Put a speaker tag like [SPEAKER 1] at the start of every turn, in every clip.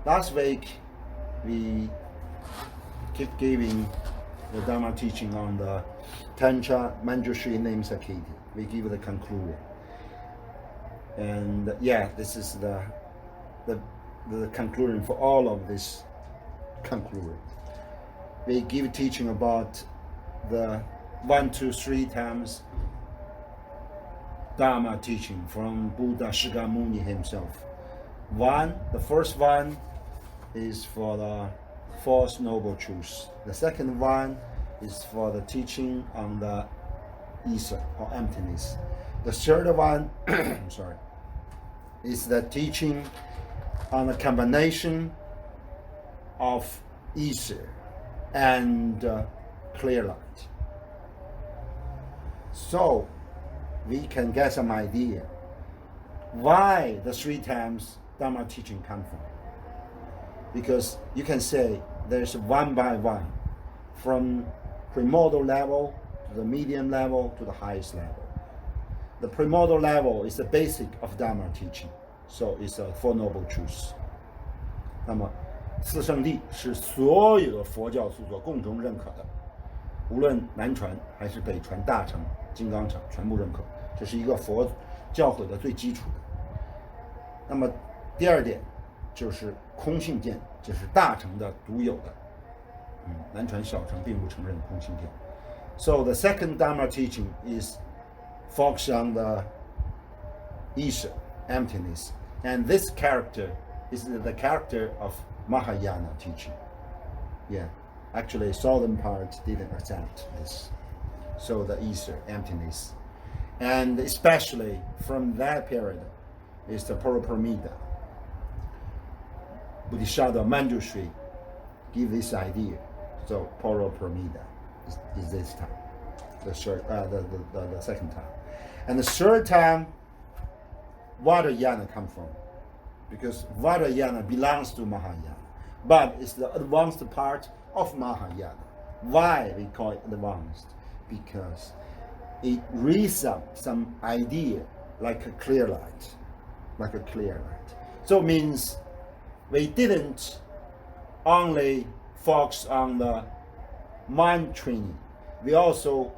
[SPEAKER 1] Last week, we keep giving the Dharma teaching on the Tantra Manjushri Namasamgiti. We give the conclusion. And this is the conclusion for all of this conclusion. We give teaching about the 1, 2, 3 times Dharma teaching from Buddha Shakyamuni himself. The first one is for the Fourth Noble Truth. The second one is for the teaching on the ether or emptiness. The third one, is the teaching on the combination of ether and clear light. So we can get some idea why the 3 times Dharma teaching come from. Because you can say there's one by one, from primordial level to the medium level to the highest level. The primordial level is the basic of Dharma teaching, so it's a Four Noble Truths. 那么四圣谛是所有的佛教著作共同认可的，无论南传还是北传大乘、金刚乘，全部认可。这是一个佛教诲的最基础的。那么第二点就是空性见，这是大乘的独有的，南传小乘并不承认空性见。So the second Dharma teaching is focused on the ether, emptiness, and this character is the character of Mahayana teaching. Actually, southern part didn't accept this. So the ether, emptiness, and especially from that period is the Paraparamita. Bodhisattva Manjushri give this idea. So Paraparamita is this time, the second time, and the third time, Vajrayana come from, because Vajrayana belongs to Mahayana, but it's the advanced part of Mahayana. Why we call it advanced? Because it reads up some idea like a clear light. So it means we didn't only focus on the mind training, we also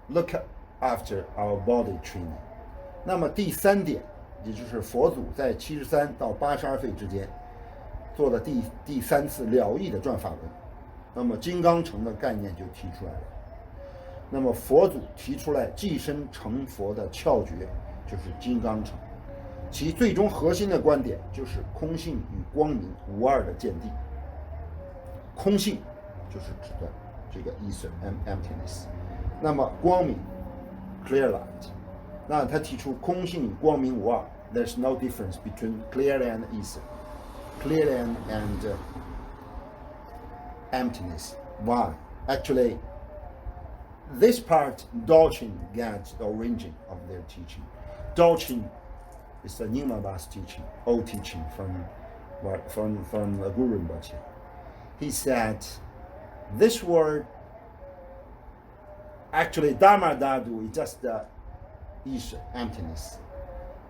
[SPEAKER 1] look after our body training. 那么第3点，也就是佛祖在73到82岁之间做的第3次了义的转法轮，那么金刚乘的概念就提出来了。那么佛祖提出来寄身成佛的窍诀就是金刚乘，其最终核心的观点就是空性与光明无二的见地。空性就是指的这个 ether and emptiness， 那么光明 clear light， 那他提出空性与光明无二 ，there's no difference between clear and ether, clear and emptiness. Why? Actually, this part Dorchen gets the origin of their teaching. Dorchen is the Nyingma's teaching, old teaching from Guru Rinpoche. He said, this word, actually Dharma Dhatu is just the ether, emptiness.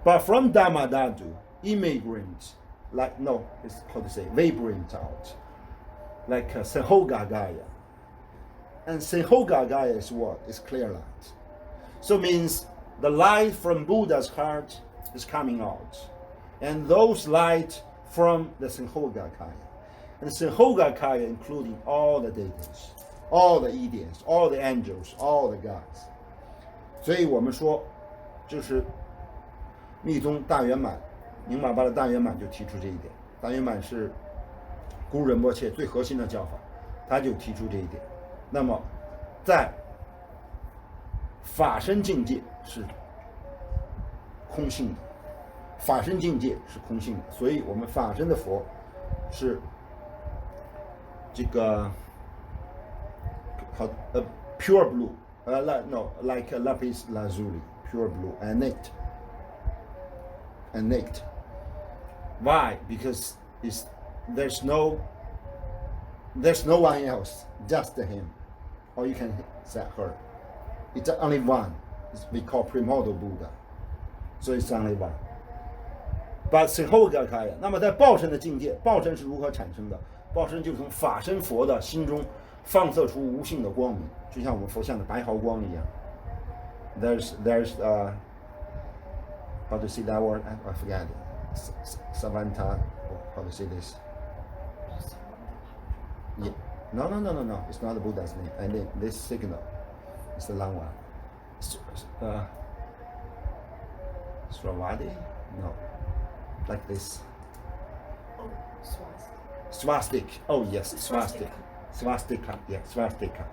[SPEAKER 1] But from Dharma Dhatu, immigrant, it's how to say, vibrant out, like Senhoga Gaya. And Senhoga Gaya is what? It's clear light. So it means the light from Buddha's heart is coming out. And those light from the Senhoga Kaya. And Senhoga Kaya including all the deities, all the Edians, all the angels, all the gods. 所以我们说，就是密宗大圆满，宁玛巴的大圆满就提出这一点。大圆满是古仁波切最核心的教法，他就提出这一点。那么，在法身境界是空性的，法身境界是空性的，所以我们法身的佛是这个pure blue, like a lapis lazuli, pure blue, and naked. Why? Because there's no one else, just him, or you can say her. It's only one. We call primordial Buddha, so it's only one. 把身后给开呀。那么在报身的境界，报身是如何产生的？报身就是从法身佛的心中放射出无性的光明，就像我们佛像的白毫光一样。There's how to say that word? I forget it. Savanta. How to say this? Yeah. No. It's not the Buddha's name. And then this signal is the long one. Sravadi? No. Like this.
[SPEAKER 2] Oh,
[SPEAKER 1] Swastika. Oh yes, swastika. Swastika. Yeah, swastika.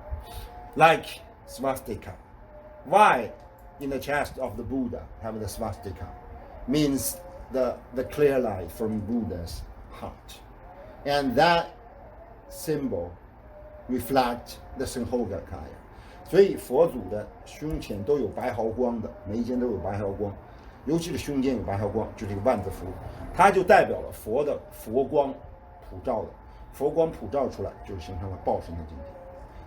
[SPEAKER 1] Like swastika. Why in the chest of the Buddha have the swastika? Means the clear light from Buddha's heart. And that symbol reflect the Sanghogakaya. 所以佛祖的胸前都有白毫光的，每一间都有白毫光，尤其是胸间有白毫光，就是这个万字符，它就代表了佛的佛光普照的，佛光普照出来，就是形成了报身的境界。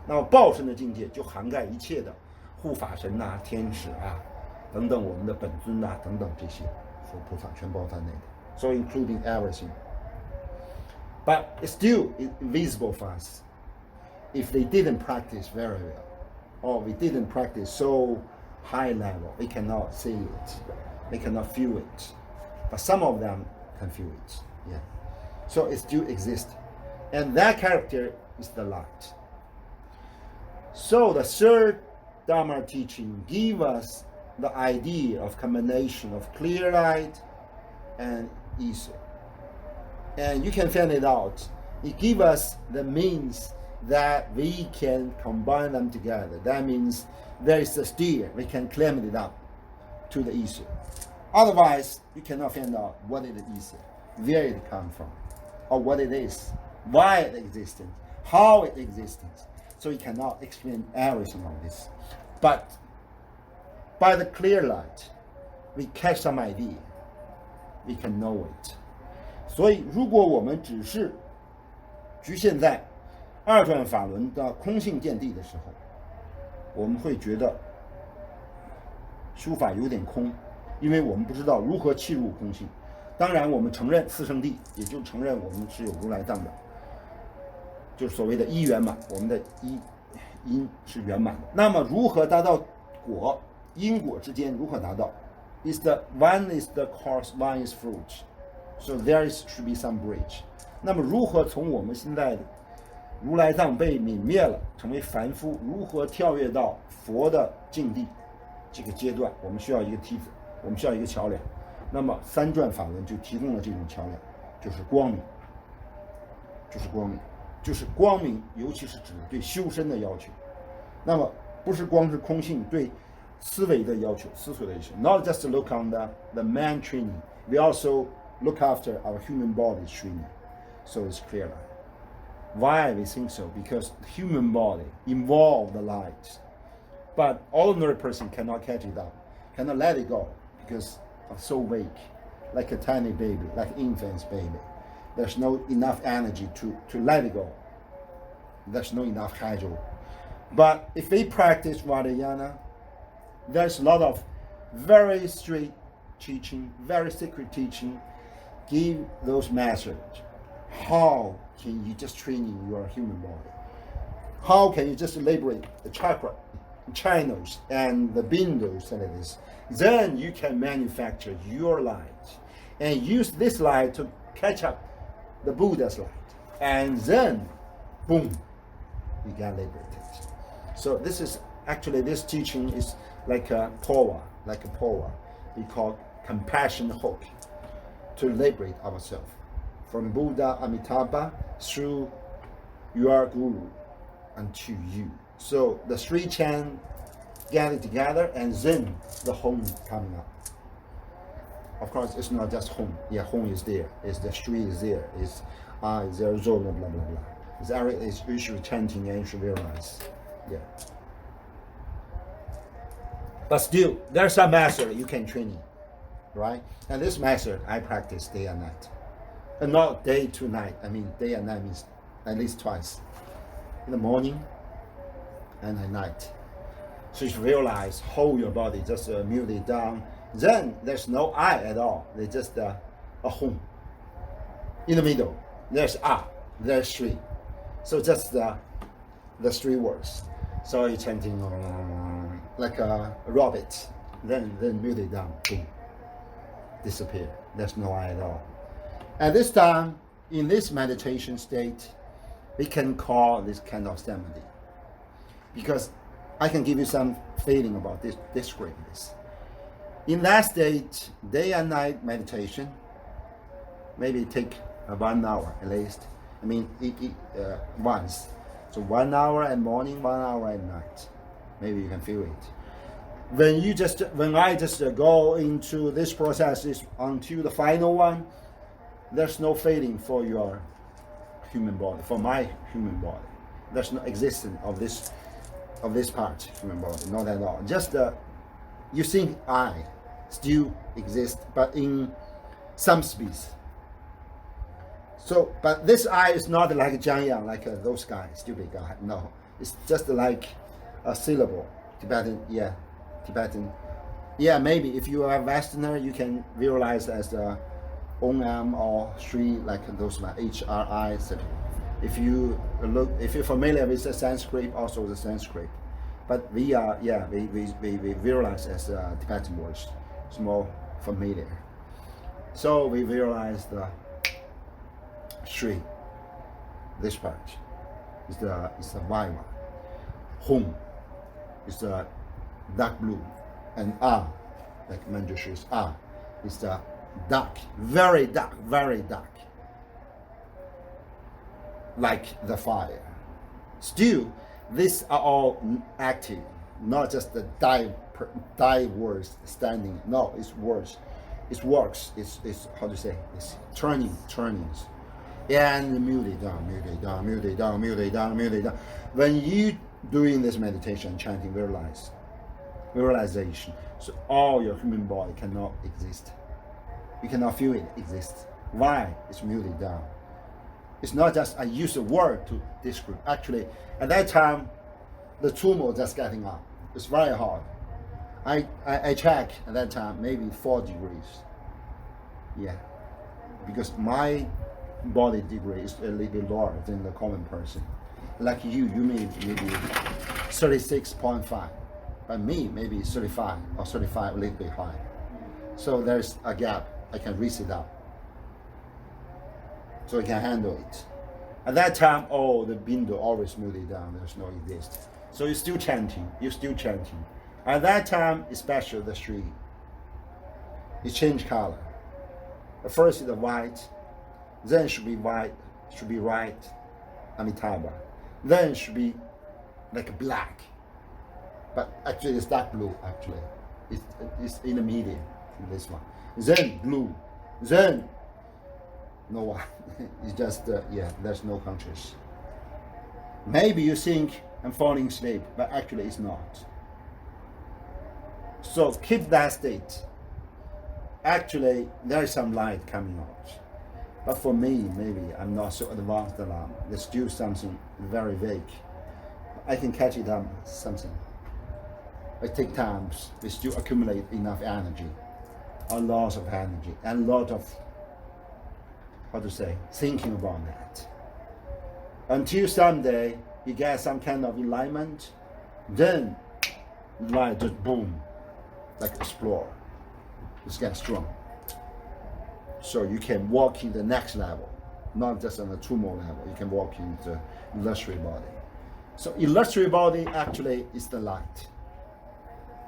[SPEAKER 1] 那么报身的境界就涵盖一切的护法神呐、天使啊等等，我们的本尊呐、等等这些佛菩萨全包在内的。So including everything. But it's still invisible for us if they didn't practice very well, or we didn't practice so high level. We cannot see it, we cannot feel it. But some of them can feel it. Yeah. So it still exists, and that character is the light. So the third Dharma teaching gives us the idea of combination of clear light and ether. And you can find it out. It gives us the means that we can combine them together. That means there is a steer. We can climb it up to the ether. Otherwise, you cannot find out what it is, where it comes from, or what it is, why it exists, how it exists. So you cannot explain everything of this. But by the clear light, we catch some idea. We can know it. 所以，如果我们只是局限在二转法轮的空性见地的时候，我们会觉得修法有点空，因为我们不知道如何契入空性。当然，我们承认四圣谛，也就承认我们是有如来藏的，就是所谓的一圆满，我们的因是圆满的。那么，如何达到果？因果之间如何达到 ？Is the one is the cause, one is fruit. So there should be some bridge. 那么如何从我们现在的如来藏被泯灭了，成为凡夫，如何跳跃到佛的境地这个阶段？我们需要一个梯子，我们需要一个桥梁。那么三转法轮就提供了这种桥梁，就是光明，就是光明，就是光明，尤其是指对修身的要求。那么不是光是空性对思维的要求，思维的要求。Not just look on the man training, we also look after our human body training. So it's clear. Why we think so? Because the human body involves the light. But ordinary person cannot catch it up, cannot let it go because it's so weak, like a tiny baby, like infant's baby. There's no enough energy to let it go. There's no enough hydro. But if we practice Vajrayana, there's a lot of very strict teaching, very secret teaching, give those messages. How can you just train in your human body? How can you just liberate the chakra, channels, and the windows and this? Then you can manufacture your light and use this light to catch up the Buddha's light. And then, boom, you get liberated. So this is actually, this teaching is like a power. We call compassion hook to liberate ourselves from Buddha Amitabha through your guru unto you. So the three chain gather together and then the home coming up. Of course, it's not just home. Yeah, home is there. It's the street is there. It's there zone blah blah blah. It's usually chanting and you should realize. Yeah. But still, there's a method you can train in, right? And this method I practice day and night. And not day to night. I mean, day and night means at least twice. In the morning and at night. So you realize, hold your body, just mute it down. Then there's no I at all. They just a home. In the middle, there's there's Sri. So just the three words. So you're chanting like a rabbit, then mute it down, boom, disappear. There's no I at all. At this time, in this meditation state, we can call this kind of samadhi. Because I can give you some feeling about this, describe this. In that state, day and night meditation, maybe take 1 hour at least. I mean, once. So 1 hour at morning, 1 hour at night. Maybe you can feel it. When I just go into this process until the final one, there's no feeling for your human body, for my human body. There's no existence of this part, human body, not at all. Just you think I still exist, but in some species. So, but this I is not like Zhang Yang, like those guys, stupid guy. No, it's just like a syllable. Tibetan. Yeah, maybe if you are a Westerner, you can visualize as Om or Shri, like those HRI. If you're familiar with the Sanskrit, also the Sanskrit. But we visualize as Tibetan words. It's more familiar. So we visualize the Shri. This part is the white one. Hum is the dark blue, and like Manjushri's is the dark, very dark, like the fire. Still, these are all active, not just the die words standing. No, it's words. It works. It's how to say? It's turnings. And mute it down. When you doing this meditation, chanting, visualization, so all your human body cannot exist. You cannot feel it exists. Why? It's muted down. It's not just I use a word to describe. Actually, at that time, the tumor just getting up. It's very hard. I check at that time, maybe 4 degrees. Yeah, because my body degree is a little bit lower than the common person. Like you may maybe 36.5, but me maybe 35 or 35, a little bit higher. So there's a gap. I can raise it up, so I can handle it. At that time, the window always muted down. There's no exist. So you're still chanting. At that time, especially the Sri, it changed color. At first, it's white. Then should be white, should be right, Amitabha. Then should be like black. But actually it's dark blue, actually. It's in the medium, in this one. Then blue. Then no one. It's just, there's no conscious. Maybe you think I'm falling asleep, but actually it's not. So keep that state. Actually, there is some light coming out. But for me, maybe I'm not so advanced alarm. There's still something very vague. I can catch it up, something. It takes time. We still accumulate enough energy, a lot of energy, and a lot of, thinking about that. Until someday, you get some kind of enlightenment, then light just boom, like explore. It's getting strong. So you can walk in the next level, not just on the tumor level. You can walk into illusory body. So illusory body actually is the light,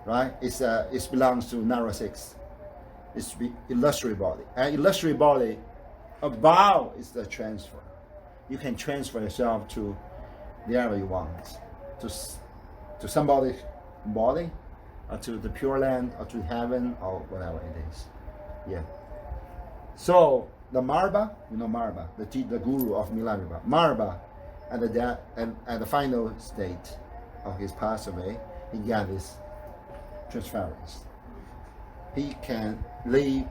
[SPEAKER 1] right? It belongs to narrow six. It's illusory body, and illusory body above is the transfer. You can transfer yourself to wherever you want, to somebody's body, or to the Pure Land, or to heaven, or whatever it is. Yeah. So the Marba, Marba, the guru of Milarepa, Marba, at the final state of his pass away, he got this transference. He can live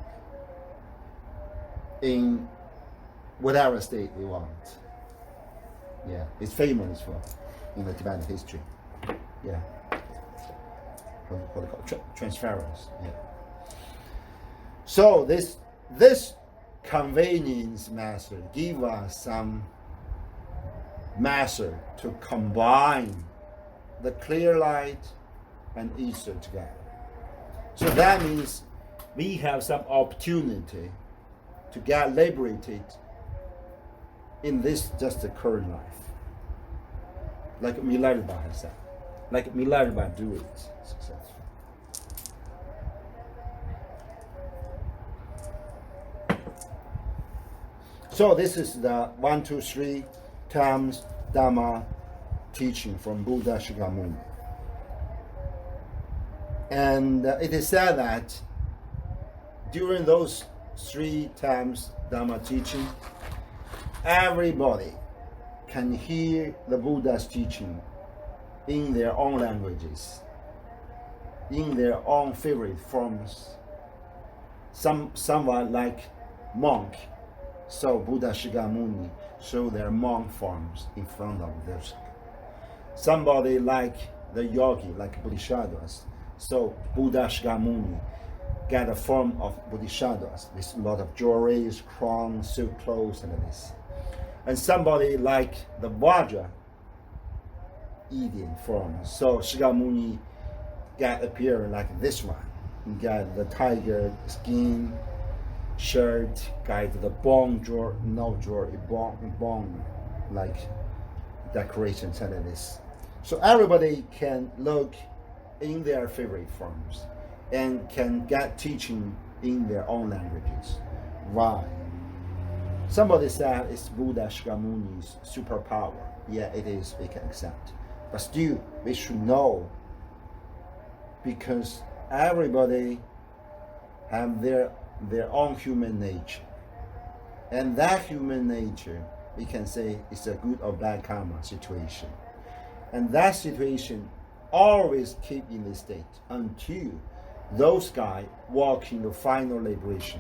[SPEAKER 1] in whatever state we want. Yeah, it's famous for in the Tibetan history. Yeah, what they call transference. Yeah. So this convenience method, give us some method to combine the clear light and ether together. So that means we have some opportunity to get liberated in this just the current life. Like Milarepa has said. Like Milarepa do it successfully. So this is the 1, 2, 3 times Dharma teaching from Buddha Shakyamuni. And it is said that during those 3 times Dharma teaching, everybody can hear the Buddha's teaching in their own languages, in their own favorite forms. Somewhat like monk. So Buddha Shakyamuni show their monk forms in front of them. Somebody like the yogi, like bodhisattvas. So Buddha Shakyamuni get a form of bodhisattvas with a lot of jewelries, crowns, silk clothes, and this. And somebody like the Vajra Indian form. So Shakyamuni get appear like this one. You got the tiger skin shirt, got the bone drawer, no drawer, bone like decorations and this. So everybody can look in their favorite forms and can get teaching in their own languages. Why? Somebody said it's Buddha Shakyamuni's superpower. Yeah, it is, we can accept. But still, we should know, because everybody have their own human nature. And that human nature, we can say, is a good or bad karma situation. And that situation always keep in this state until those guys walk in the final liberation,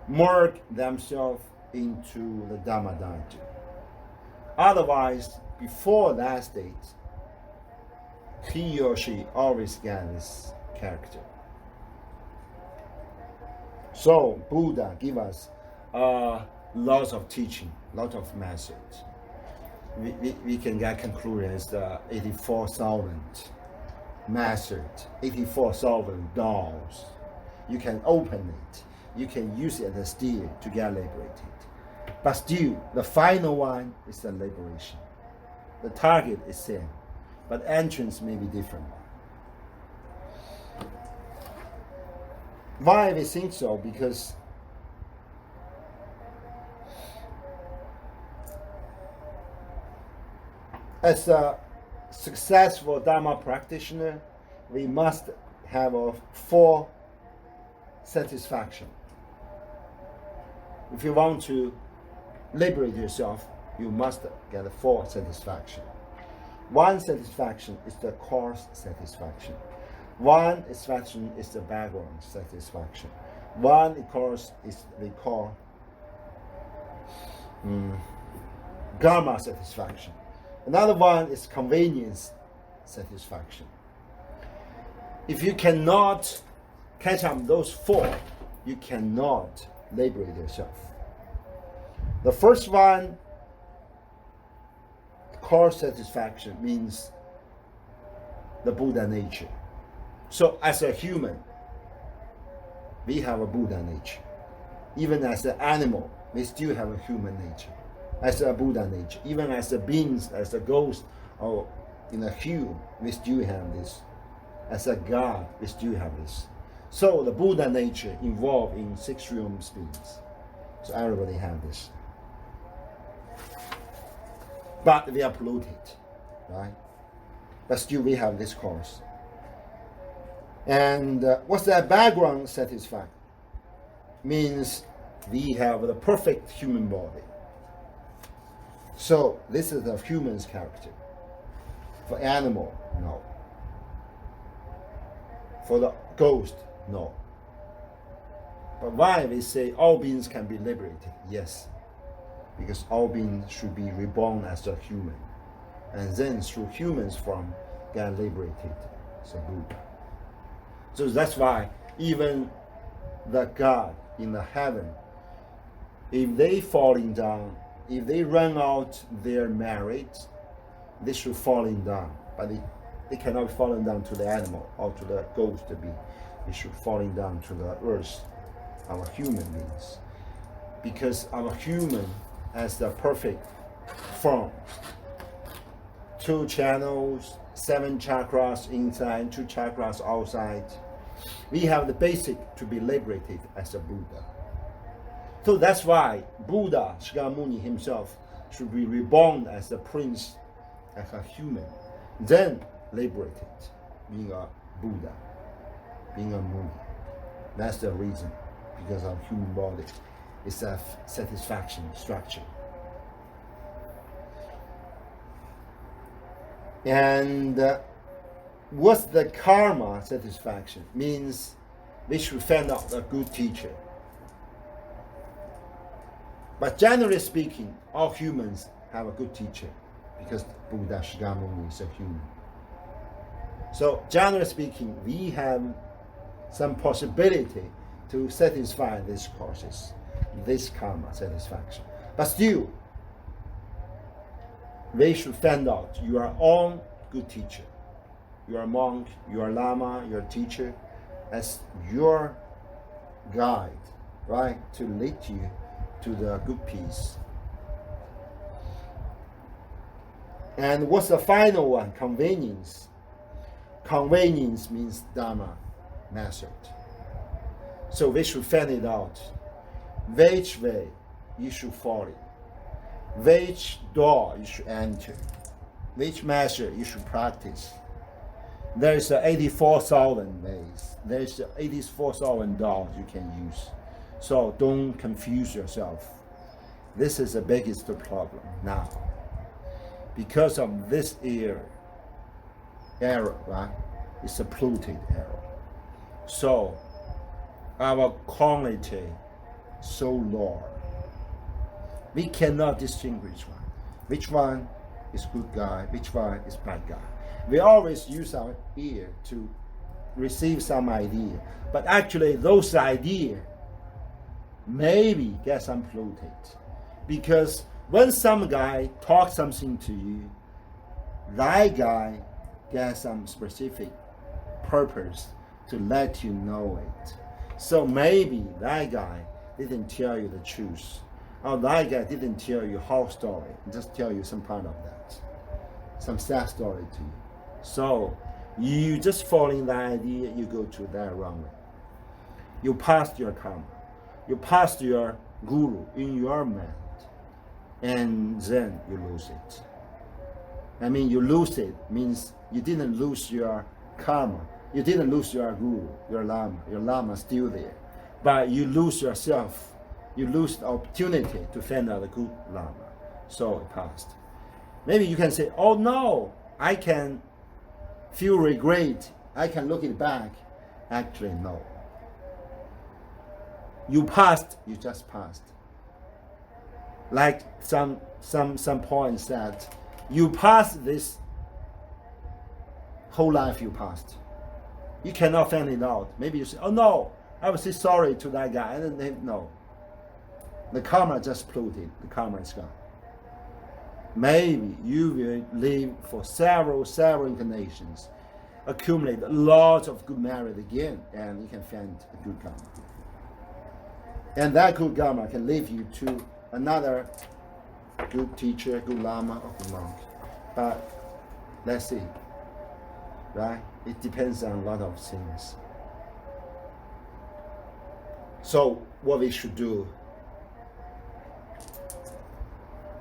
[SPEAKER 1] merge themselves into the Dharma Dharma. Otherwise, before that state, he or she always gets this character. So Buddha give us lots of teaching, lots of methods. We can get conclusions, 84,000 methods, 84,000 doors. You can open it. You can use it as steel to get liberated. But still, the final one is the liberation. The target is same, but entrance may be different. Why we think so? Because as a successful Dharma practitioner, we must have a 4 satisfaction. If you want to liberate yourself, you must get a 4 satisfaction. 1 satisfaction is the course satisfaction. 1 satisfaction is the background satisfaction. 1, of course, is we call karma satisfaction. Another one is convenience satisfaction. If you cannot catch up those 4, you cannot liberate yourself. The first one, core satisfaction, means the Buddha nature. So as a human, we have a Buddha nature. Even as an animal, we still have a human nature. As a Buddha nature, even as a beings, as a ghost, or in a hue, we still have this. As a God, we still have this. So the Buddha nature involved in 6 realm beings. So everybody have this. But we are polluted, right? But still we have this course. And what's that background satisfaction? Means we have the perfect human body. So this is the human's character. For animal, no. For the ghost, no. But why we say all beings can be liberated? Yes. Because all beings should be reborn as a human. And then through humans form get liberated as a Buddha. So that's why even the God in the heaven if they falling down, if they run out their merit, they should falling down. But they cannot falling down to the animal or to the ghost being. They should falling down to the earth, our human beings. Because our human has the perfect form. 2 channels, 7 chakras inside, 2 chakras outside. We have the basic to be liberated as a Buddha. So that's why Buddha, Shakyamuni himself, should be reborn as a prince, as a human, then liberated, being a Buddha, being a Muni. That's the reason, because our human body is a satisfaction structure. And what's the karma satisfaction? Means we should find out a good teacher. But generally speaking, all humans have a good teacher because Buddha Shakyamuni is a human. So generally speaking, we have some possibility to satisfy these causes, this karma satisfaction. But still, we should find out your own good teacher, your monk, your lama, your teacher, as your guide, right, to lead you to the good peace. And what's the final one? Convenience. Convenience means Dharma method. So we should find it out. Which way you should follow, which door you should enter, which measure you should practice. There's 84,000 ways. There's 84,000 doors you can use. So don't confuse yourself. This is the biggest problem now. Because of this error, right? It's a polluted error. So our quality so low. We cannot distinguish which one is good guy, which one is bad guy. We always use our ear to receive some idea, but actually those ideas maybe get some polluted, because when some guy talks something to you, that guy gets some specific purpose to let you know it. So maybe that guy didn't tell you the truth, or that guy didn't tell you whole story, just tell you some part of that, some sad story to you. So you just following that idea, you go to that wrong way. You passed your karma, you passed your guru in your mind, and then you lose it. I mean, you lose it means you didn't lose your karma, you didn't lose your guru, your lama is still there, but you lose yourself, you lose the opportunity to find out a good lama. So it passed. Maybe you can say, oh no, I can feel regret, I can look it back. Actually, no. You passed, you just passed. Like some point said, you passed this whole life you passed. You cannot find it out. Maybe you say, oh no, I will say sorry to that guy. And then no. The karma just polluted, the karma is gone. Maybe you will live for several incarnations, accumulate lots of good merit again, and you can find a good karma. And that good karma can lead you to another good teacher, good lama, or good monk. But let's see, right? It depends on a lot of things. So what we should do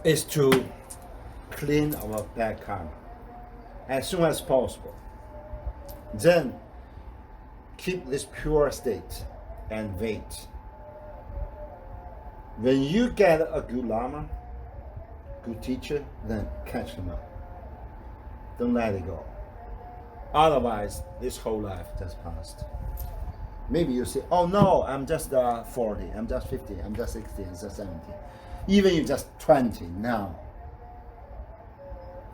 [SPEAKER 1] is to clean our bad karma as soon as possible. Then keep this pure state and wait. When you get a good lama, good teacher, then catch him up. Don't let it go. Otherwise, this whole life just passed. Maybe you say, oh no, I'm just 40, I'm just 50, I'm just 60, I'm just 70. Even you're just 20 now.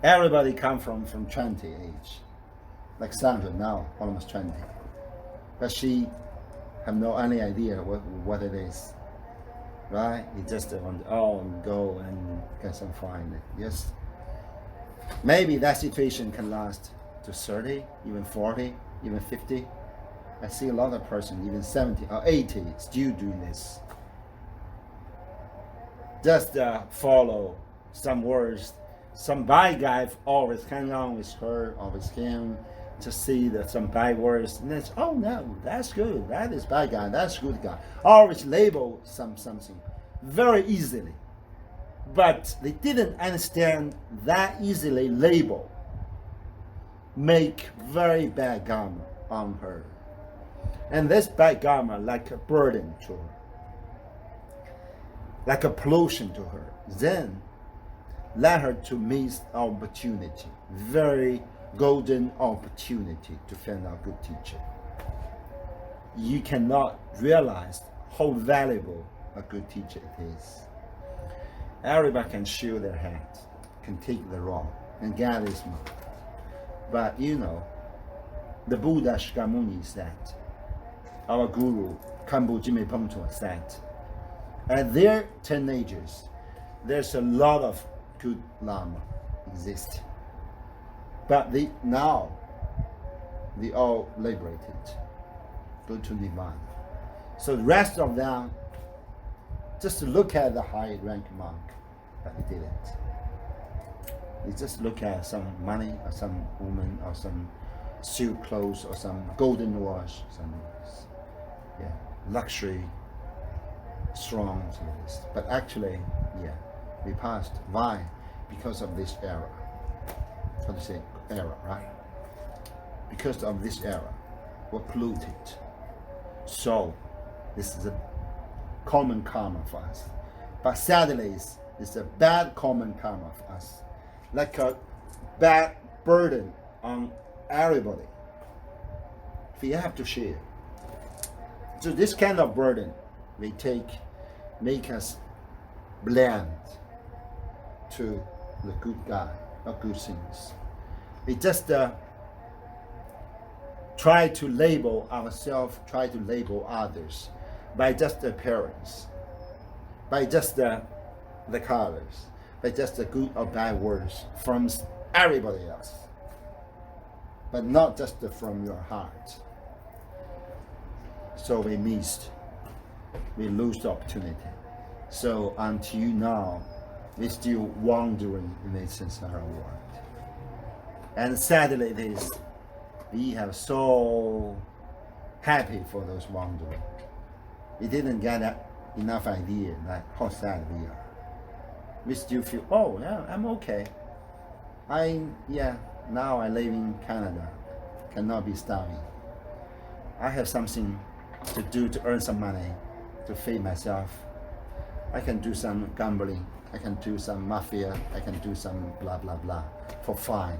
[SPEAKER 1] Everybody come from 20 age. Like Sandra now, almost 20. But she have no any idea what it is. right? You just want to go and get some fine. Yes, maybe that situation can last to 30, even 40, even 50. I see a lot of person, even 70 or 80, still doing this. Just follow some words. Some bad guy always hang on with her or with him to see some bad words. And it's, oh no, that's good. That is bad guy. That's good guy. Always label something very easily. But they didn't understand that easily label make very bad karma on her. And this bad karma like a burden to her, like a pollution to her. Then let her to miss opportunity, very golden opportunity to find a good teacher. You cannot realize how valuable a good teacher it is. Everybody can show their hand, can take the wrong, and God is not. But the Buddha Shakyamuni said, our guru Kambu Jime Pongto said, at their teenagers, there's a lot of good Lama exist. But now they all liberated, go to Nirvana. So the rest of them just look at the high rank monk, but they didn't. They just look at some money or some woman or some silk clothes or some golden watch, some luxury, strong service. But actually, we passed. Why? Because of this era. How to say era, right? Because of this era, we're polluted. So this is a common karma for us. But sadly, it's a bad common karma for us. Like a bad burden on everybody. We have to share. So this kind of burden we make us blind to the good guy or good things. We just try to label ourselves, try to label others by just the appearance, by just the colors, by just the good or bad words from everybody else, but not just from your heart. So we lose the opportunity. So until now, we're still wandering in the samsara world. And sadly it is, we have so happy for those wandering. We didn't get enough idea that how sad we are. We still feel, oh yeah, I'm okay. Now I live in Canada, cannot be starving. I have something to do to earn some money, to feed myself. I can do some gambling, I can do some mafia, I can do some blah blah blah for fun.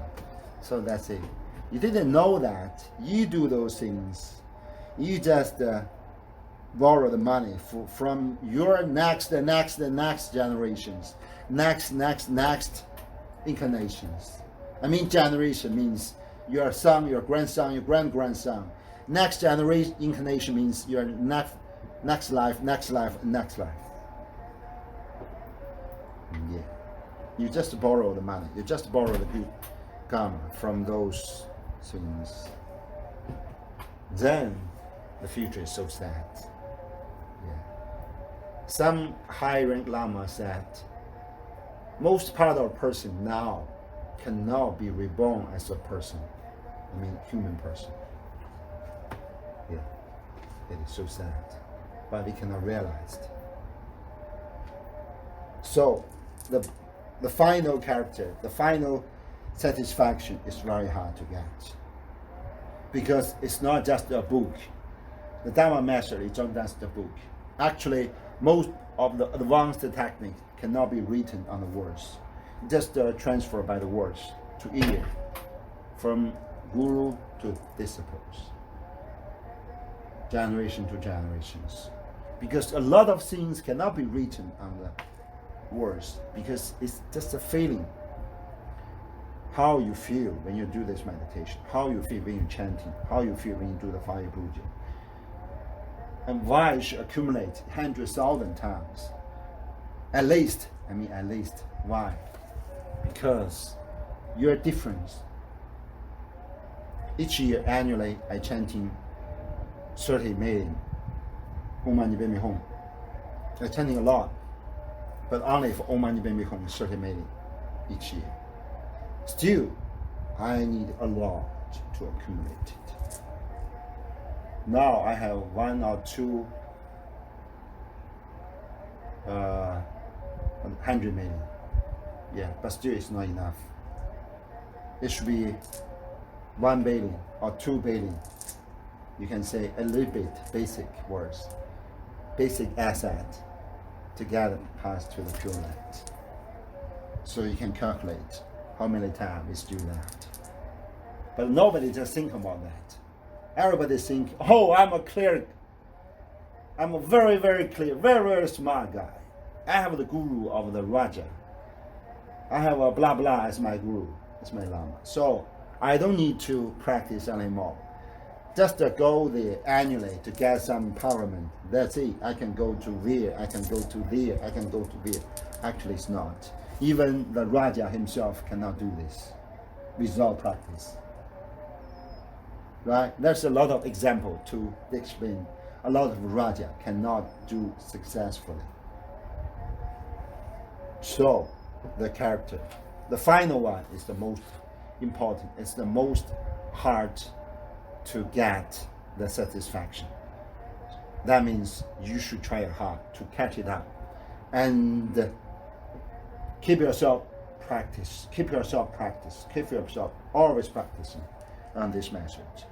[SPEAKER 1] So that's it. You didn't know that. You do those things. You just borrow the money from your next generations, next incarnations. I mean generation means your son, your grandson, your grand-grandson. Next generation incarnation means your next life. Yeah. You just borrow the money. You just borrow the good karma from those things. Then the future is so sad. Yeah. Some high-rank Lama said, most part of a person now cannot be reborn as a person. I mean, human person. Yeah, it is so sad, but we cannot realize it. So, the final character, the final satisfaction is very hard to get, because it's not just a book. The Dharma master is not just a book. Actually, most of the advanced technique cannot be written on the words, just transferred by the words to ear, from guru to disciples, generation to generations. Because a lot of things cannot be written on the words, because it's just a feeling. How you feel when you do this meditation, how you feel when you're chanting, how you feel when you do the fire puja. And why you should accumulate 100,000 times At least. Why? Because you're different. Each year, annually, I chanting 30 million. Om Mani Padme Hum. I chanting a lot, but only for Om Mani Padme Hum 30 million each year. Still, I need a lot to accumulate it. Now I have 1 or 2 100 million. Yeah, but still it's not enough. It should be 1 billion or 2 billion. You can say a little bit basic words, basic asset to get past to the pure light. So you can calculate how many times it's still left. But nobody just think about that. Everybody think, oh, I'm a cleric. I'm a very, very clear, very, very smart guy. I have the guru of the Raja. I have a blah blah as my guru, as my Lama. So I don't need to practice anymore. Just go there annually to get some empowerment. That's it. I can go to there, I can go to there, I can go to there. Actually, it's not. Even the Raja himself cannot do this without practice. Right? There's a lot of example to explain. A lot of Raja cannot do successfully. So, the character. The final one is the most important. It's the most hard to get the satisfaction. That means you should try hard to catch it up. And keep yourself practice. Keep yourself always practicing on this message.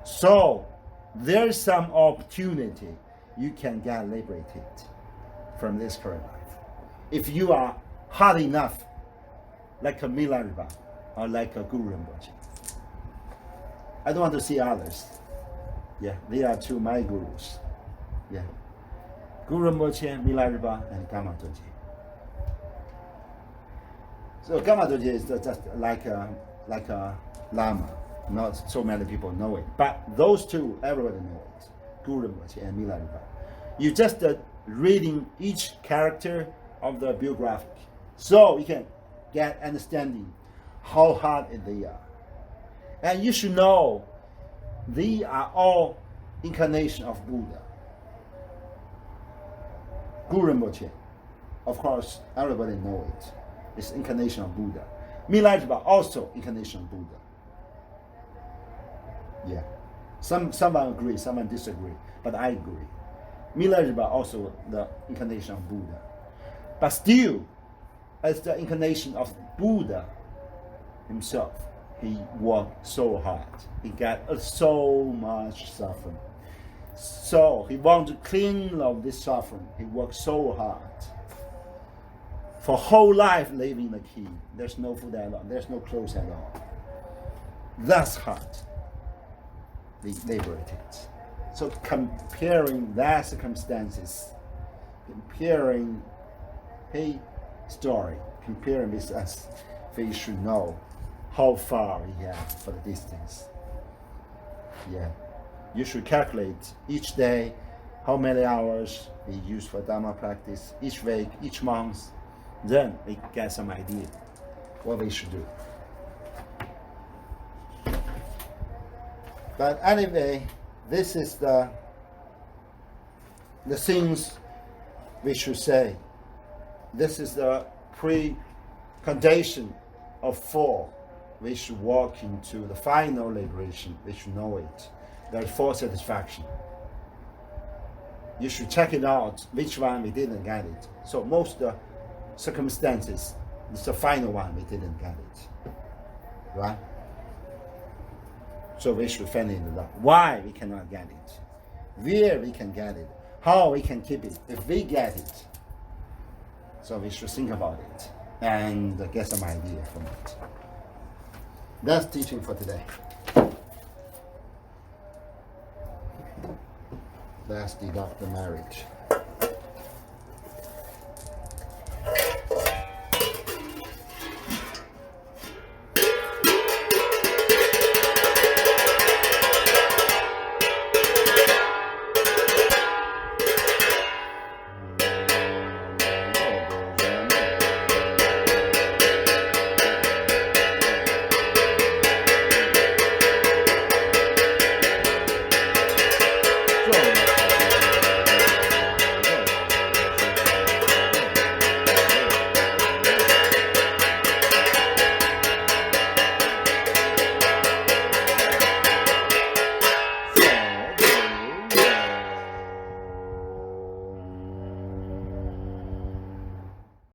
[SPEAKER 1] So, there's some opportunity you can get liberated from this current life. If you are hard enough, like a Milarepa or like a Guru Rinpoche. I don't want to see others. Yeah, they are two my gurus. Yeah, Guru Rinpoche, Milarepa, and Gama Dorje. So Gama Dorje is just like a Lama. Not so many people know it, but those two, everybody knows it. Guru Rinpoche and Milarepa. You just reading each character of the biography, so you can get understanding how hard they are. And you should know they are all incarnation of Buddha. Guru Rinpoche, of course, everybody know it. It's incarnation of Buddha. Milarepa also incarnation of Buddha. Yeah, someone agree, someone disagree, but I agree. Milarepa also the incarnation of Buddha, but still, as the incarnation of Buddha himself, he worked so hard. He got so much suffering. So he wanted to clean up this suffering. He worked so hard. For whole life living the key. There's no food at all. There's no clothes at all. That's hard. They liberated. So comparing that circumstances, comparing his story, comparing with us, we should know how far we have for the distance. Yeah. You should calculate each day how many hours we use for Dharma practice, each week, each month. Then we get some idea what we should do. But anyway, this is the things we should say. This is the precondition of 4. We should walk into the final liberation. We should know it. There's 4 satisfaction. You should check it out, which one we didn't get it. So most the circumstances, it's the final one we didn't get it. Right? So we should find it out. Why we cannot get it? Where we can get it? How we can keep it? If we get it. So we should think about it and get some idea from it. That's teaching for today. Let's deduct the marriage.